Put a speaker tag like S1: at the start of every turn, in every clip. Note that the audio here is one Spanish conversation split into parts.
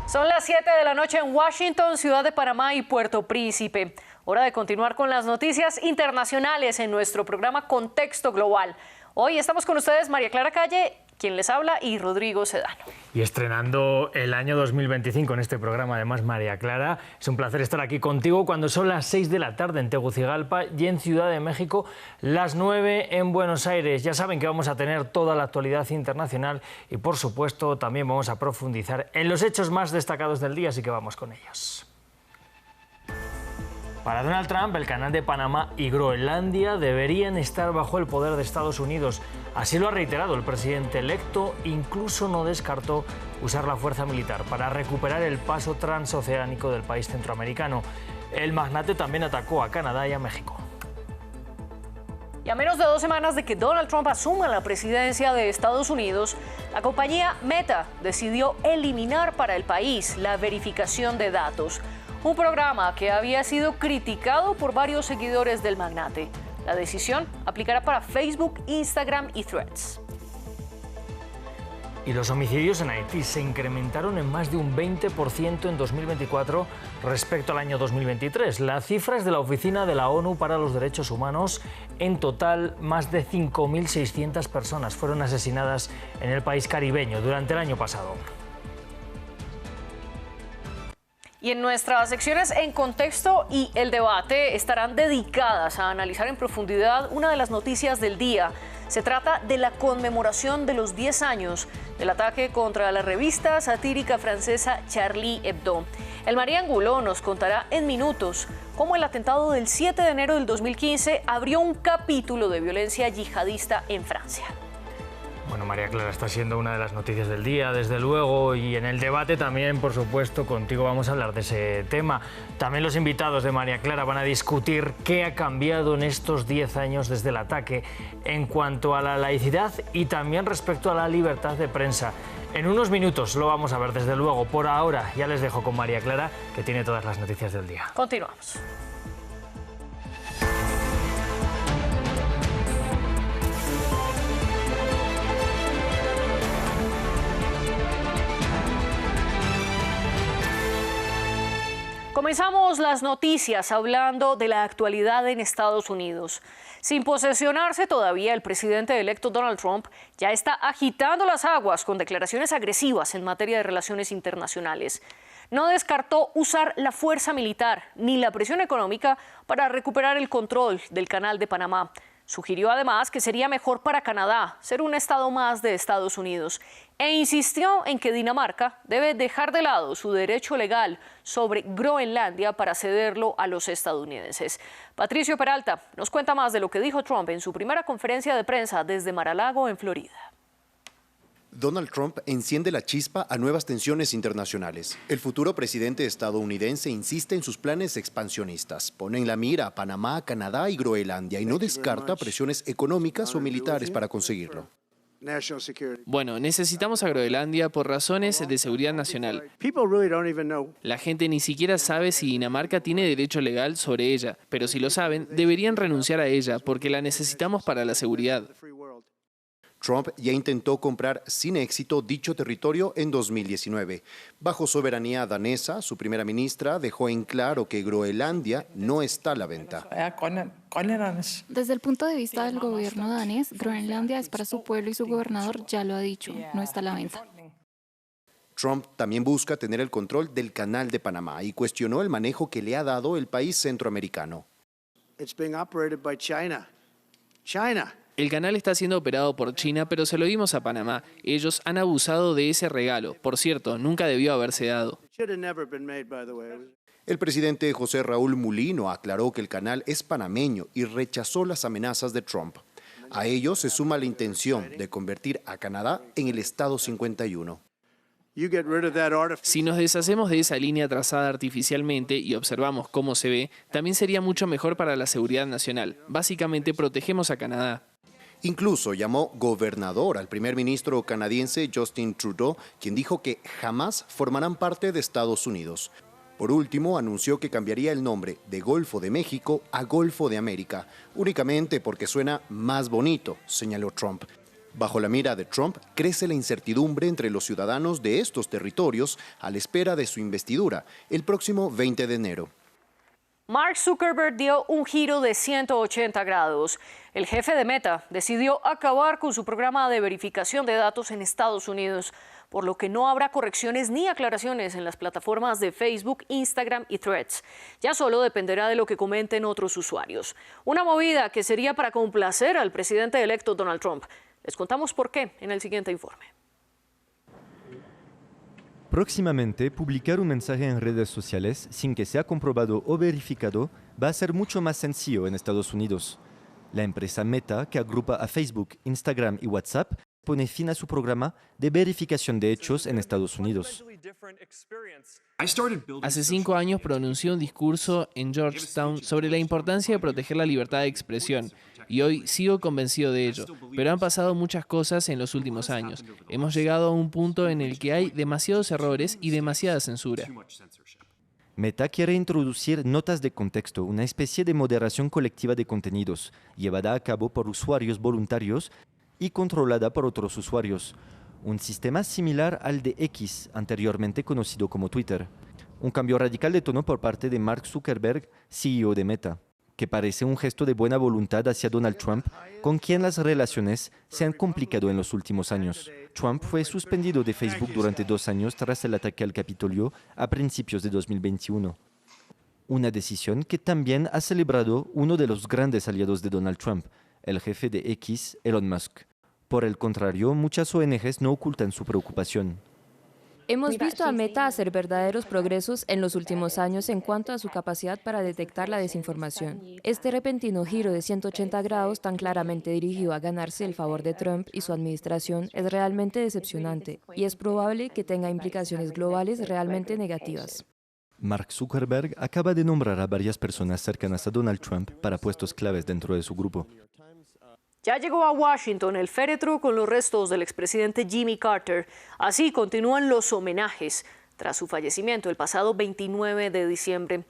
S1: Son las 7 de la noche en Washington, Ciudad de Panamá y Puerto Príncipe. Hora de continuar con las noticias internacionales en nuestro programa Contexto Global. Hoy estamos con ustedes María Clara Calle, quien les habla, y Rodrigo Sedano.
S2: Y estrenando el año 2025 en este programa, además, María Clara, es un placer estar aquí contigo cuando son las 6 de la tarde en Tegucigalpa y en Ciudad de México, las 9 en Buenos Aires. Ya saben que vamos a tener toda la actualidad internacional y, por supuesto, también vamos a profundizar en los hechos más destacados del día, así que vamos con ellos. Para Donald Trump, el canal de Panamá y Groenlandia deberían estar bajo el poder de Estados Unidos. Así lo ha reiterado el presidente electo, incluso no descartó usar la fuerza militar para recuperar el paso transoceánico del país centroamericano. El magnate también atacó a Canadá y a México.
S1: Y a menos de 2 semanas de que Donald Trump asuma la presidencia de Estados Unidos, la compañía Meta decidió eliminar para el país la verificación de datos. Un programa que había sido criticado por varios seguidores del magnate. La decisión aplicará para Facebook, Instagram y Threads.
S2: Y los homicidios en Haití se incrementaron en más de un 20% en 2024 respecto al año 2023. La cifra es de la Oficina de la ONU para los Derechos Humanos. En total, más de 5.600 personas fueron asesinadas en el país caribeño durante el año pasado.
S1: Y en nuestras secciones En Contexto y El Debate estarán dedicadas a analizar en profundidad una de las noticias del día. Se trata de la conmemoración de los 10 años del ataque contra la revista satírica francesa Charlie Hebdo. El María Angulo nos contará en minutos cómo el atentado del 7 de enero del 2015 abrió un capítulo de violencia yihadista en Francia.
S2: Bueno, María Clara, está siendo una de las noticias del día, desde luego, y en el debate también, por supuesto, contigo vamos a hablar de ese tema. También los invitados de María Clara van a discutir qué ha cambiado en estos 10 años desde el ataque en cuanto a la laicidad y también respecto a la libertad de prensa. En unos minutos lo vamos a ver, desde luego. Por ahora ya les dejo con María Clara, que tiene todas las noticias del día.
S1: Continuamos. Comenzamos las noticias hablando de la actualidad en Estados Unidos. Sin posesionarse todavía, el presidente electo Donald Trump ya está agitando las aguas con declaraciones agresivas en materia de relaciones internacionales. No descartó usar la fuerza militar ni la presión económica para recuperar el control del Canal de Panamá. Sugirió además que sería mejor para Canadá ser un estado más de Estados Unidos e insistió en que Dinamarca debe dejar de lado su derecho legal sobre Groenlandia para cederlo a los estadounidenses. Patricio Peralta nos cuenta más de lo que dijo Trump en su primera conferencia de prensa desde Mar-a-Lago, en Florida.
S3: Donald Trump enciende la chispa a nuevas tensiones internacionales. El futuro presidente estadounidense insiste en sus planes expansionistas. Pone en la mira a Panamá, Canadá y Groenlandia y no descarta presiones económicas o militares para conseguirlo.
S4: Bueno, necesitamos a Groenlandia por razones de seguridad nacional. La gente ni siquiera sabe si Dinamarca tiene derecho legal sobre ella, pero si lo saben, deberían renunciar a ella porque la necesitamos para la seguridad.
S3: Trump ya intentó comprar sin éxito dicho territorio en 2019. Bajo soberanía danesa, su primera ministra dejó en claro que Groenlandia no está a la venta.
S5: Desde el punto de vista del gobierno danés, Groenlandia es para su pueblo y su gobernador ya lo ha dicho, no está a la venta.
S3: Trump también busca tener el control del Canal de Panamá y cuestionó el manejo que le ha dado el país centroamericano.
S4: El canal está siendo operado por China, pero se lo dimos a Panamá. Ellos han abusado de ese regalo. Por cierto, nunca debió haberse dado.
S3: El presidente José Raúl Mulino aclaró que el canal es panameño y rechazó las amenazas de Trump. A ello se suma la intención de convertir a Canadá en el Estado 51.
S4: Si nos deshacemos de esa línea trazada artificialmente y observamos cómo se ve, también sería mucho mejor para la seguridad nacional. Básicamente protegemos a Canadá.
S3: Incluso llamó gobernador al primer ministro canadiense Justin Trudeau, quien dijo que jamás formarán parte de Estados Unidos. Por último, anunció que cambiaría el nombre de Golfo de México a Golfo de América, únicamente porque suena más bonito, señaló Trump. Bajo la mira de Trump, crece la incertidumbre entre los ciudadanos de estos territorios a la espera de su investidura el próximo 20 de enero.
S1: Mark Zuckerberg dio un giro de 180 grados. El jefe de Meta decidió acabar con su programa de verificación de datos en Estados Unidos, por lo que no habrá correcciones ni aclaraciones en las plataformas de Facebook, Instagram y Threads. Ya solo dependerá de lo que comenten otros usuarios. Una movida que sería para complacer al presidente electo Donald Trump. Les contamos por qué en el siguiente informe.
S6: Próximamente, publicar un mensaje en redes sociales sin que sea comprobado o verificado va a ser mucho más sencillo en Estados Unidos. La empresa Meta, que agrupa a Facebook, Instagram y WhatsApp, pone fin a su programa de verificación de hechos en Estados Unidos.
S4: Hace 5 años pronunció un discurso en Georgetown sobre la importancia de proteger la libertad de expresión. Y hoy sigo convencido de ello, pero han pasado muchas cosas en los últimos años. Hemos llegado a un punto en el que hay demasiados errores y demasiada censura.
S6: Meta quiere introducir notas de contexto, una especie de moderación colectiva de contenidos, llevada a cabo por usuarios voluntarios y controlada por otros usuarios. Un sistema similar al de X, anteriormente conocido como Twitter. Un cambio radical de tono por parte de Mark Zuckerberg, CEO de Meta, que parece un gesto de buena voluntad hacia Donald Trump, con quien las relaciones se han complicado en los últimos años. Trump fue suspendido de Facebook durante 2 años tras el ataque al Capitolio a principios de 2021. Una decisión que también ha celebrado uno de los grandes aliados de Donald Trump, el jefe de X, Elon Musk. Por el contrario, muchas ONGs no ocultan su preocupación.
S7: Hemos visto a Meta hacer verdaderos progresos en los últimos años en cuanto a su capacidad para detectar la desinformación. Este repentino giro de 180 grados tan claramente dirigido a ganarse el favor de Trump y su administración es realmente decepcionante y es probable que tenga implicaciones globales realmente negativas.
S6: Mark Zuckerberg acaba de nombrar a varias personas cercanas a Donald Trump para puestos claves dentro de su grupo.
S1: Ya llegó a Washington el féretro con los restos del expresidente Jimmy Carter. Así continúan los homenajes tras su fallecimiento el pasado 29 de diciembre.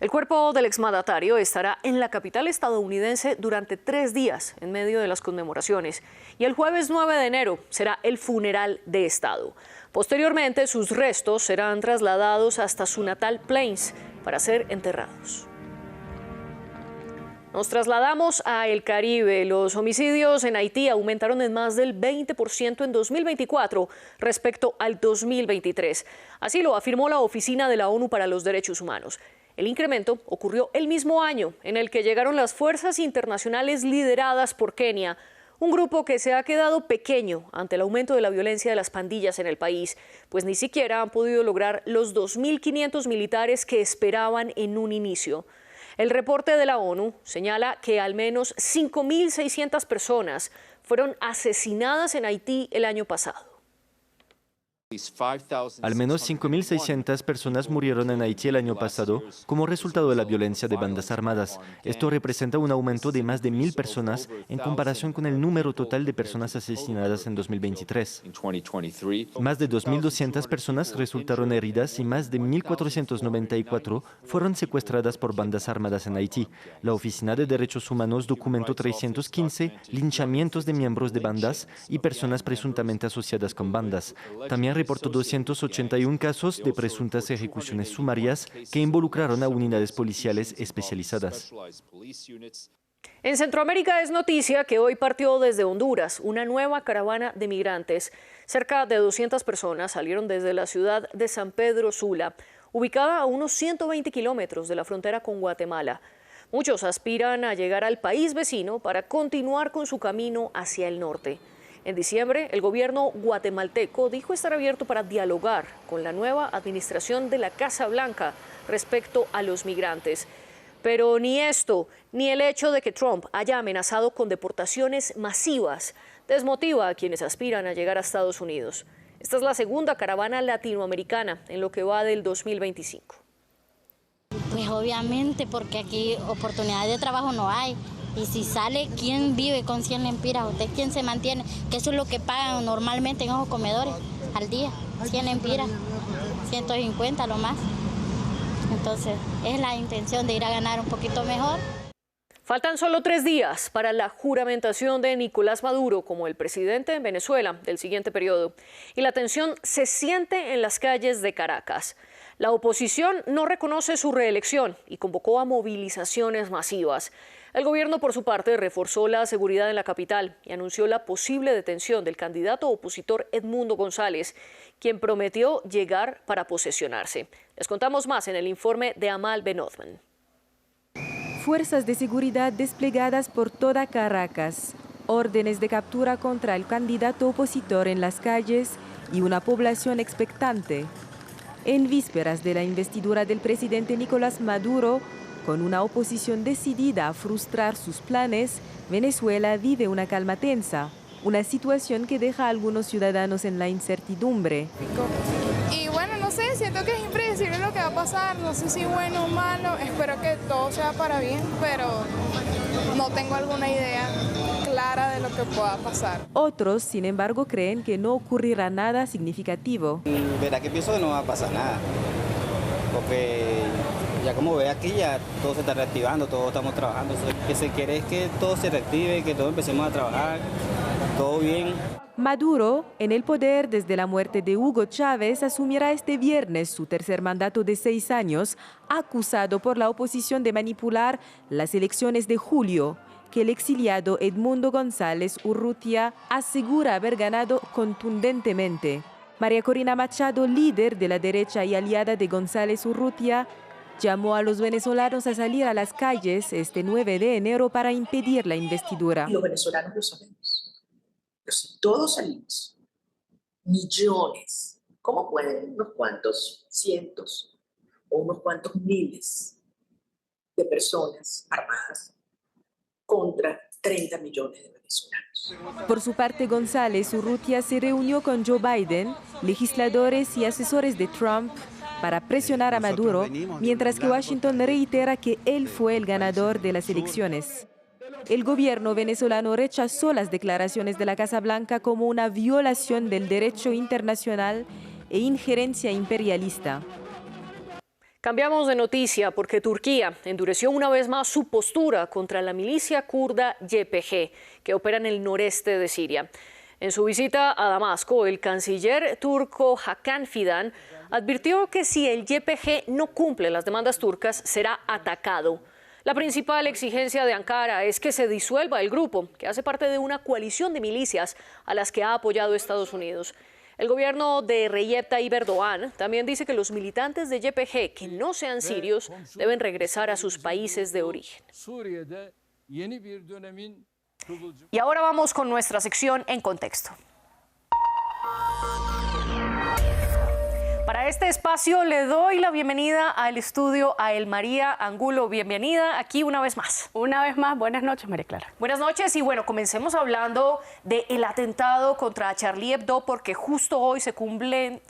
S1: El cuerpo del exmandatario estará en la capital estadounidense durante 3 días en medio de las conmemoraciones. Y el jueves 9 de enero será el funeral de Estado. Posteriormente, sus restos serán trasladados hasta su natal Plains para ser enterrados. Nos trasladamos a el Caribe. Los homicidios en Haití aumentaron en más del 20% en 2024 respecto al 2023. Así lo afirmó la Oficina de la ONU para los Derechos Humanos. El incremento ocurrió el mismo año en el que llegaron las fuerzas internacionales lideradas por Kenia, un grupo que se ha quedado pequeño ante el aumento de la violencia de las pandillas en el país, pues ni siquiera han podido lograr los 2.500 militares que esperaban en un inicio. El reporte de la ONU señala que al menos 5.600 personas fueron asesinadas en Haití el año pasado.
S6: Al menos 5.600 personas murieron en Haití el año pasado como resultado de la violencia de bandas armadas. Esto representa un aumento de más de 1.000 personas en comparación con el número total de personas asesinadas en 2023. Más de 2.200 personas resultaron heridas y más de 1.494 fueron secuestradas por bandas armadas en Haití. La Oficina de Derechos Humanos documentó 315 linchamientos de miembros de bandas y personas presuntamente asociadas con bandas. También reportó 281 casos de presuntas ejecuciones sumarias que involucraron a unidades policiales especializadas.
S1: En Centroamérica es noticia que hoy partió desde Honduras una nueva caravana de migrantes. Cerca de 200 personas salieron desde la ciudad de San Pedro Sula, ubicada a unos 120 kilómetros de la frontera con Guatemala. Muchos aspiran a llegar al país vecino para continuar con su camino hacia el norte. En diciembre, el gobierno guatemalteco dijo estar abierto para dialogar con la nueva administración de la Casa Blanca respecto a los migrantes. Pero ni esto, ni el hecho de que Trump haya amenazado con deportaciones masivas, desmotiva a quienes aspiran a llegar a Estados Unidos. Esta es la segunda caravana latinoamericana en lo que va del 2025.
S8: Pues obviamente, porque aquí oportunidades de trabajo no hay. Y si sale, ¿quién vive con 100 lempiras? ¿Usted quién se mantiene? Que eso es lo que pagan normalmente en esos comedores al día. 100 lempiras, 150 lo más. Entonces, es la intención de ir a ganar un poquito mejor.
S1: Faltan solo 3 días para la juramentación de Nicolás Maduro como el presidente en Venezuela del siguiente periodo. Y la tensión se siente en las calles de Caracas. La oposición no reconoce su reelección y convocó a movilizaciones masivas. El gobierno, por su parte, reforzó la seguridad en la capital y anunció la posible detención del candidato opositor Edmundo González, quien prometió llegar para posesionarse. Les contamos más en el informe de Amal Ben-Othman.
S9: Fuerzas de seguridad desplegadas por toda Caracas, órdenes de captura contra el candidato opositor en las calles y una población expectante. En vísperas de la investidura del presidente Nicolás Maduro, con una oposición decidida a frustrar sus planes, Venezuela vive una calma tensa, una situación que deja a algunos ciudadanos en la incertidumbre.
S10: Y bueno, no sé, siento que es impredecible lo que va a pasar, no sé si bueno o malo, espero que todo sea para bien, pero no tengo alguna idea clara de lo que pueda pasar.
S9: Otros, sin embargo, creen que no ocurrirá nada significativo.
S11: Verá que pienso que no va a pasar nada, porque ya como ve aquí ya todo se está reactivando, todos estamos trabajando, lo que se quiere es que todo se reactive, que todos empecemos a trabajar, todo bien.
S9: Maduro, en el poder desde la muerte de Hugo Chávez, asumirá este viernes su tercer mandato de 6 años, acusado por la oposición de manipular las elecciones de julio, que el exiliado Edmundo González Urrutia asegura haber ganado contundentemente. María Corina Machado, líder de la derecha y aliada de González Urrutia, llamó a los venezolanos a salir a las calles este 9 de enero para impedir la investidura.
S12: Los venezolanos lo sabemos. Pero si todos salimos, millones, ¿cómo pueden unos cuantos cientos o unos cuantos miles de personas armadas contra 30 millones de venezolanos?
S9: Por su parte, González Urrutia se reunió con Joe Biden, legisladores y asesores de Trump, para presionar a Maduro, mientras que Washington reitera que él fue el ganador de las elecciones. El gobierno venezolano rechazó las declaraciones de la Casa Blanca como una violación del derecho internacional e injerencia imperialista.
S1: Cambiamos de noticia porque Turquía endureció una vez más su postura contra la milicia kurda YPG, que opera en el noreste de Siria. En su visita a Damasco, el canciller turco Hakan Fidan advirtió que si el YPG no cumple las demandas turcas, será atacado. La principal exigencia de Ankara es que se disuelva el grupo, que hace parte de una coalición de milicias a las que ha apoyado Estados Unidos. El gobierno de Recep Tayyip Erdogan también dice que los militantes de YPG que no sean sirios deben regresar a sus países de origen. Y ahora vamos con nuestra sección En Contexto. Para este espacio le doy la bienvenida al estudio a Elmaría Angulo. Bienvenida aquí una vez más.
S13: Una vez más, buenas noches, María Clara.
S1: Buenas noches y bueno, comencemos hablando del atentado contra Charlie Hebdo porque justo hoy se cumplen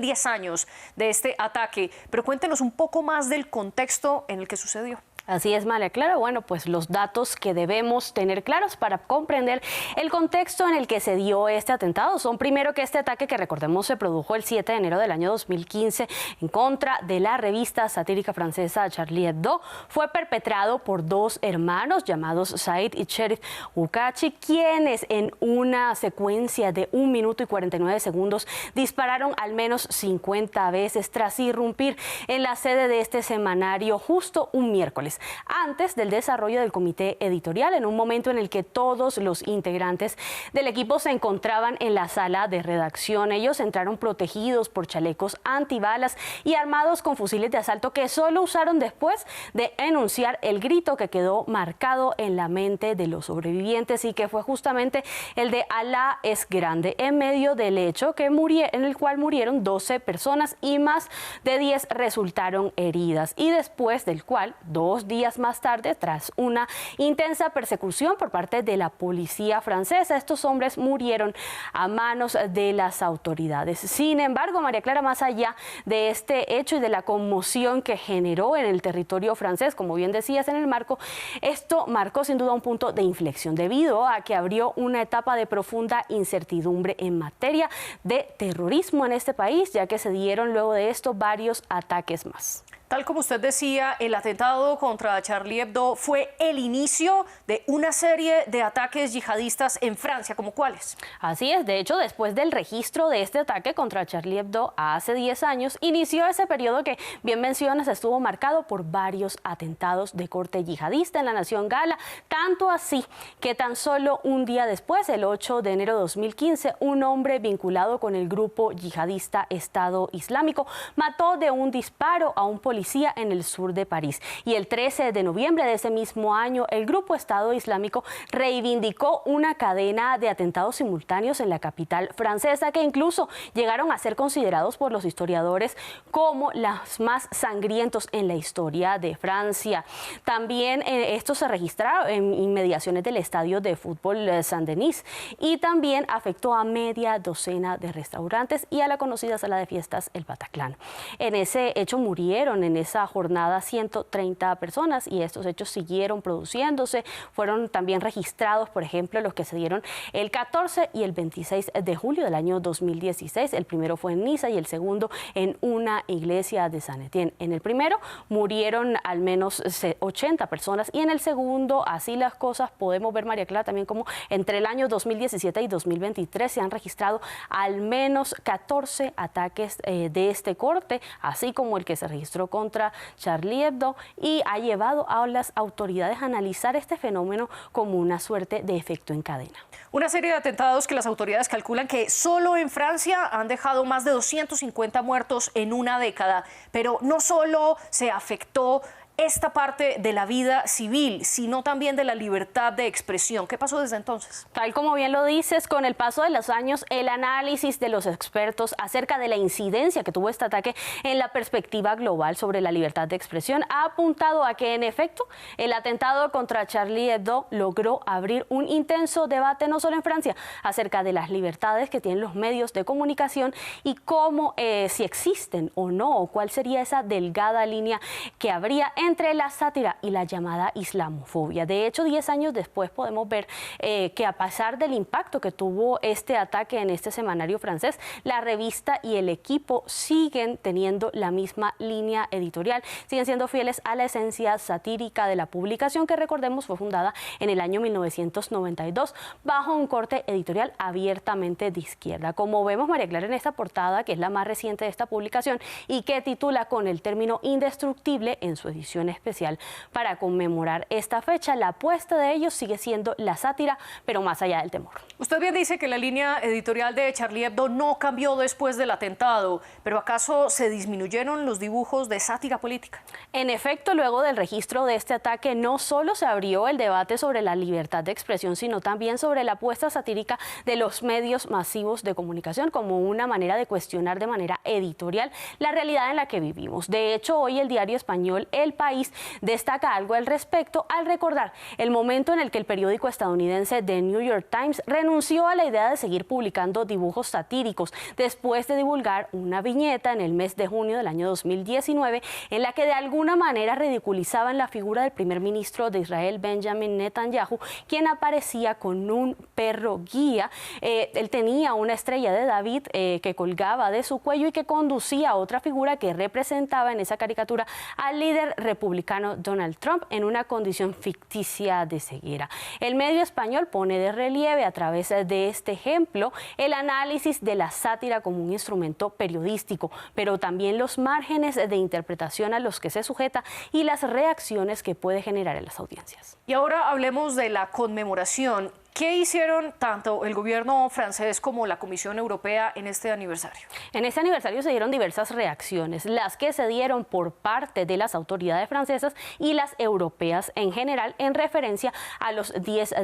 S1: 10 años de este ataque. Pero cuéntenos un poco más del contexto en el que sucedió.
S13: Así es, María Clara. Bueno, pues los datos que debemos tener claros para comprender el contexto en el que se dio este atentado son primero que este ataque, que recordemos se produjo el 7 de enero del año 2015 en contra de la revista satírica francesa Charlie Hebdo, fue perpetrado por 2 hermanos llamados Said y Cherif Oukachi, quienes en una secuencia de 1 minuto y 49 segundos dispararon al menos 50 veces tras irrumpir en la sede de este semanario justo un miércoles, antes del desarrollo del comité editorial, en un momento en el que todos los integrantes del equipo se encontraban en la sala de redacción. Ellos entraron protegidos por chalecos antibalas y armados con fusiles de asalto que solo usaron después de enunciar el grito que quedó marcado en la mente de los sobrevivientes y que fue justamente el de Alá es grande, en medio del hecho en el cual murieron 12 personas y más de 10 resultaron heridas, y después del cual 2 días más tarde, tras una intensa persecución por parte de la policía francesa, estos hombres murieron a manos de las autoridades. Sin embargo, María Clara, más allá de este hecho y de la conmoción que generó en el territorio francés, como bien decías en el marco, esto marcó sin duda un punto de inflexión debido a que abrió una etapa de profunda incertidumbre en materia de terrorismo en este país, ya que se dieron luego de esto varios ataques más.
S1: Tal como usted decía, el atentado contra Charlie Hebdo fue el inicio de una serie de ataques yihadistas en Francia, ¿como cuáles?
S13: Así es, de hecho, después del registro de este ataque contra Charlie Hebdo hace 10 años, inició ese periodo que, bien mencionas, estuvo marcado por varios atentados de corte yihadista en la nación gala, tanto así que tan solo un día después, el 8 de enero de 2015, un hombre vinculado con el grupo yihadista Estado Islámico mató de un disparo a un policía en el sur de París. Y el 13 de noviembre de ese mismo año, el grupo Estado Islámico reivindicó una cadena de atentados simultáneos en la capital francesa que incluso llegaron a ser considerados por los historiadores como los más sangrientos en la historia de Francia. También estos se registraron en inmediaciones del estadio de fútbol Saint-Denis y también afectó a media docena de restaurantes y a la conocida sala de fiestas El Bataclan. En ese hecho murieron en esa jornada 130 personas y estos hechos siguieron produciéndose. Fueron también registrados, por ejemplo, los que se dieron el 14 y el 26 de julio del año 2016. El primero fue en Niza y el segundo en una iglesia de San Etienne. En el primero murieron al menos 80 personas y en el segundo, así las cosas, podemos ver, María Clara, también como entre el año 2017 y 2023 se han registrado al menos 14 ataques de este corte, así como el que se registró contra Charlie Hebdo, y ha llevado a las autoridades a analizar este fenómeno como una suerte de efecto en cadena.
S1: Una serie de atentados que las autoridades calculan que solo en Francia han dejado más de 250 muertos en una década, pero no solo se afectó esta parte de la vida civil, sino también de la libertad de expresión. ¿Qué pasó desde entonces?
S13: Tal como bien lo dices, con el paso de los años, el análisis de los expertos acerca de la incidencia que tuvo este ataque en la perspectiva global sobre la libertad de expresión ha apuntado a que, en efecto, el atentado contra Charlie Hebdo logró abrir un intenso debate no solo en Francia acerca de las libertades que tienen los medios de comunicación y cómo, si existen o no, o cuál sería esa delgada línea que habría entre la sátira y la llamada islamofobia. De hecho, 10 años después podemos ver que a pesar del impacto que tuvo este ataque en este semanario francés, la revista y el equipo siguen teniendo la misma línea editorial, siguen siendo fieles a la esencia satírica de la publicación que, recordemos, fue fundada en el año 1992 bajo un corte editorial abiertamente de izquierda. Como vemos, María Clara, en esta portada, que es la más reciente de esta publicación y que titula con el término indestructible en su edición especial para conmemorar esta fecha, la apuesta de ellos sigue siendo la sátira, pero más allá del temor.
S1: Usted bien dice que la línea editorial de Charlie Hebdo no cambió después del atentado, pero ¿acaso se disminuyeron los dibujos de sátira política?
S13: En efecto, luego del registro de este ataque, no solo se abrió el debate sobre la libertad de expresión, sino también sobre la apuesta satírica de los medios masivos de comunicación como una manera de cuestionar de manera editorial la realidad en la que vivimos. De hecho, hoy el diario español El País destaca algo al respecto al recordar el momento en el que el periódico estadounidense The New York Times renunció a la idea de seguir publicando dibujos satíricos después de divulgar una viñeta en el mes de junio del año 2019 en la que de alguna manera ridiculizaban la figura del primer ministro de Israel, Benjamin Netanyahu, quien aparecía con un perro guía. Él tenía una estrella de David que colgaba de su cuello y que conducía a otra figura que representaba en esa caricatura al líder republicano Donald Trump en una condición ficticia de ceguera. El medio español pone de relieve a través de este ejemplo el análisis de la sátira como un instrumento periodístico, pero también los márgenes de interpretación a los que se sujeta y las reacciones que puede generar en las audiencias.
S1: Y ahora hablemos de la conmemoración. ¿Qué hicieron tanto el gobierno francés como la Comisión Europea en este aniversario?
S13: En este aniversario se dieron diversas reacciones, las que se dieron por parte de las autoridades francesas y las europeas en general en referencia a los 10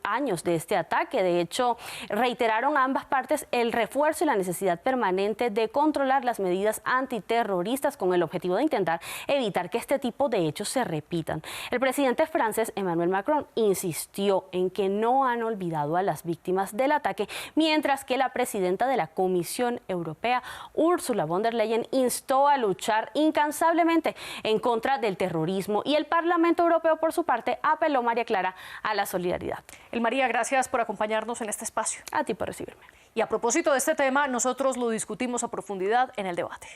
S13: años de este ataque. De hecho, reiteraron a ambas partes el refuerzo y la necesidad permanente de controlar las medidas antiterroristas con el objetivo de intentar evitar que este tipo de hechos se repitan. El presidente francés Emmanuel Macron insistió en que no han olvidado a las víctimas del ataque, mientras que la presidenta de la Comisión Europea, Ursula von der Leyen, instó a luchar incansablemente en contra del terrorismo y el Parlamento Europeo, por su parte, apeló, María Clara, a la solidaridad.
S1: María, gracias por acompañarnos en este espacio.
S13: A ti por recibirme.
S1: Y a propósito de este tema, nosotros lo discutimos a profundidad en El Debate.